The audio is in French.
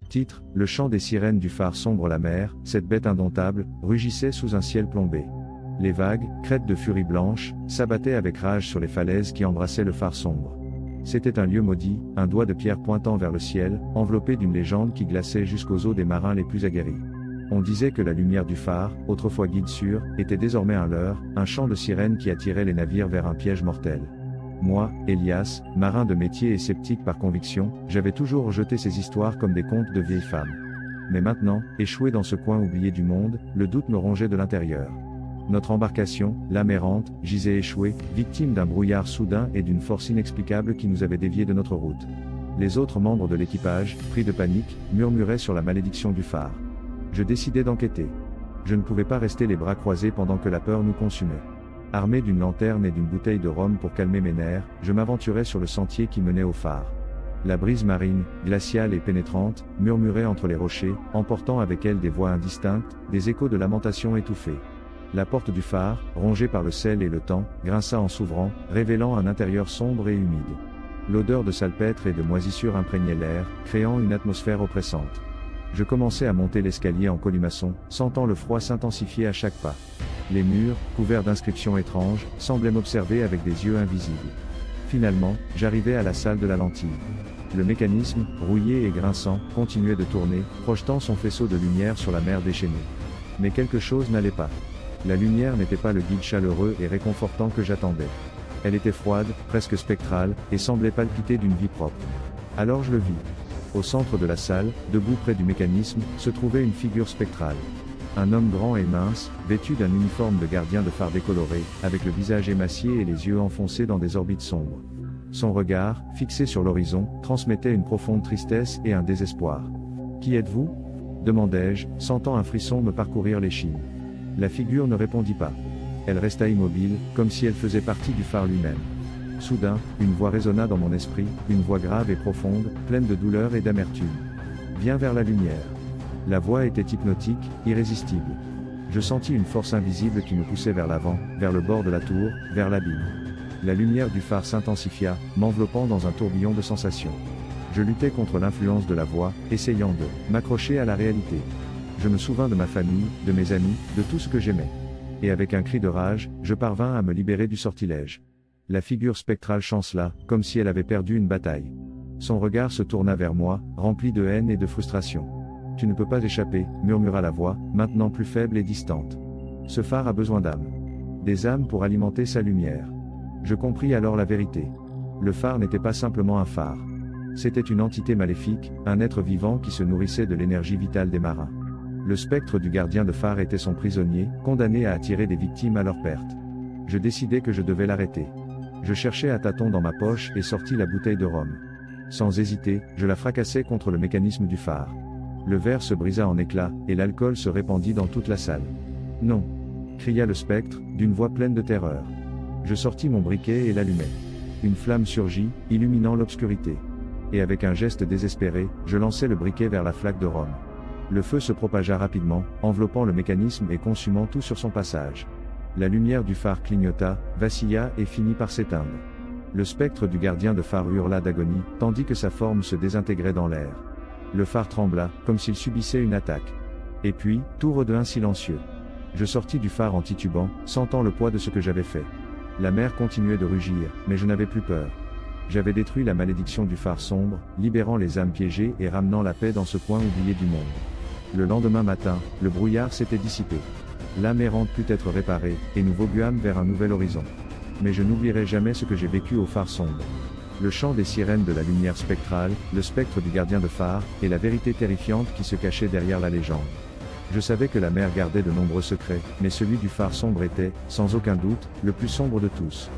Titre, le chant des sirènes du phare sombre. La mer, cette bête indomptable, rugissait sous un ciel plombé. Les vagues, crêtes de furie blanche, s'abattaient avec rage sur les falaises qui embrassaient le phare sombre. C'était un lieu maudit, un doigt de pierre pointant vers le ciel, enveloppé d'une légende qui glaçait jusqu'aux os des marins les plus aguerris. On disait que la lumière du phare, autrefois guide sûr, était désormais un leurre, un chant de sirène qui attirait les navires vers un piège mortel. Moi, Elias, marin de métier et sceptique par conviction, j'avais toujours rejeté ces histoires comme des contes de vieilles femmes. Mais maintenant, échoué dans ce coin oublié du monde, le doute me rongeait de l'intérieur. Notre embarcation, l'âme errante, gisait échouée, victime d'un brouillard soudain et d'une force inexplicable qui nous avait déviés de notre route. Les autres membres de l'équipage, pris de panique, murmuraient sur la malédiction du phare. Je décidai d'enquêter. Je ne pouvais pas rester les bras croisés pendant que la peur nous consumait. Armé d'une lanterne et d'une bouteille de rhum pour calmer mes nerfs, je m'aventurai sur le sentier qui menait au phare. La brise marine, glaciale et pénétrante, murmurait entre les rochers, emportant avec elle des voix indistinctes, des échos de lamentations étouffées. La porte du phare, rongée par le sel et le temps, grinça en s'ouvrant, révélant un intérieur sombre et humide. L'odeur de salpêtre et de moisissure imprégnait l'air, créant une atmosphère oppressante. Je commençai à monter l'escalier en colimaçon, sentant le froid s'intensifier à chaque pas. Les murs, couverts d'inscriptions étranges, semblaient m'observer avec des yeux invisibles. Finalement, j'arrivai à la salle de la lentille. Le mécanisme, rouillé et grinçant, continuait de tourner, projetant son faisceau de lumière sur la mer déchaînée. Mais quelque chose n'allait pas. La lumière n'était pas le guide chaleureux et réconfortant que j'attendais. Elle était froide, presque spectrale, et semblait palpiter d'une vie propre. Alors je le vis. Au centre de la salle, debout près du mécanisme, se trouvait une figure spectrale. Un homme grand et mince, vêtu d'un uniforme de gardien de phare décoloré, avec le visage émacié et les yeux enfoncés dans des orbites sombres. Son regard, fixé sur l'horizon, transmettait une profonde tristesse et un désespoir. « Qui êtes-vous » demandai-je, sentant un frisson me parcourir l'échine. La figure ne répondit pas. Elle resta immobile, comme si elle faisait partie du phare lui-même. Soudain, une voix résonna dans mon esprit, une voix grave et profonde, pleine de douleur et d'amertume. « Viens vers la lumière. » La voix était hypnotique, irrésistible. Je sentis une force invisible qui me poussait vers l'avant, vers le bord de la tour, vers l'abîme. La lumière du phare s'intensifia, m'enveloppant dans un tourbillon de sensations. Je luttais contre l'influence de la voix, essayant de m'accrocher à la réalité. Je me souvins de ma famille, de mes amis, de tout ce que j'aimais. Et avec un cri de rage, je parvins à me libérer du sortilège. La figure spectrale chancela, comme si elle avait perdu une bataille. Son regard se tourna vers moi, rempli de haine et de frustration. « Tu ne peux pas échapper », murmura la voix, maintenant plus faible et distante. « Ce phare a besoin d'âmes. Des âmes pour alimenter sa lumière. » Je compris alors la vérité. Le phare n'était pas simplement un phare. C'était une entité maléfique, un être vivant qui se nourrissait de l'énergie vitale des marins. Le spectre du gardien de phare était son prisonnier, condamné à attirer des victimes à leur perte. Je décidai que je devais l'arrêter. Je cherchai à tâtons dans ma poche et sortis la bouteille de rhum. Sans hésiter, je la fracassai contre le mécanisme du phare. Le verre se brisa en éclats, et l'alcool se répandit dans toute la salle. « Non !» cria le spectre, d'une voix pleine de terreur. Je sortis mon briquet et l'allumai. Une flamme surgit, illuminant l'obscurité. Et avec un geste désespéré, je lançai le briquet vers la flaque de rhum. Le feu se propagea rapidement, enveloppant le mécanisme et consumant tout sur son passage. La lumière du phare clignota, vacilla et finit par s'éteindre. Le spectre du gardien de phare hurla d'agonie, tandis que sa forme se désintégrait dans l'air. Le phare trembla, comme s'il subissait une attaque. Et puis, tout redevint silencieux. Je sortis du phare en titubant, sentant le poids de ce que j'avais fait. La mer continuait de rugir, mais je n'avais plus peur. J'avais détruit la malédiction du phare sombre, libérant les âmes piégées et ramenant la paix dans ce coin oublié du monde. Le lendemain matin, le brouillard s'était dissipé. L'âme errante put être réparée, et nous voguâmes vers un nouvel horizon. Mais je n'oublierai jamais ce que j'ai vécu au phare sombre. Le chant des sirènes de la lumière spectrale, le spectre du gardien de phare, et la vérité terrifiante qui se cachait derrière la légende. Je savais que la mer gardait de nombreux secrets, mais celui du phare sombre était, sans aucun doute, le plus sombre de tous.